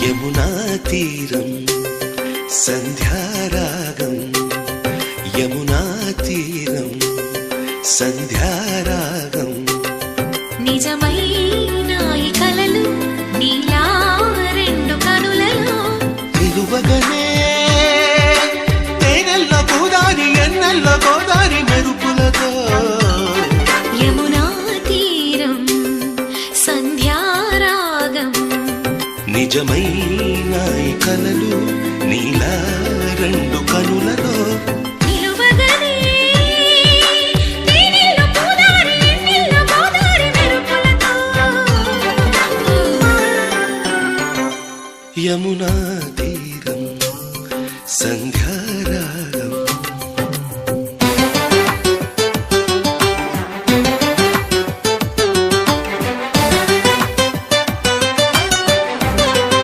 యమునా తీరం సంధ్యారాగం యమునా తీరం సంధ్యారాగం నిజమైన ఈ కలలు నీలా రెండు కనులలో నిలువగనే తేనెల్ల గోదారి ఎన్నెల్ల గోదారి మెరుపులతో యమునా తీరం సంధ్యారాగం నిజమైన ఈ కలలు నీలా రెండు కనులలో నిలువగనే తేనెల్లో గోదారి ఎన్నెల్లో గోదారి మెరుపులతో యమునా తీరం సంధ్యారాగం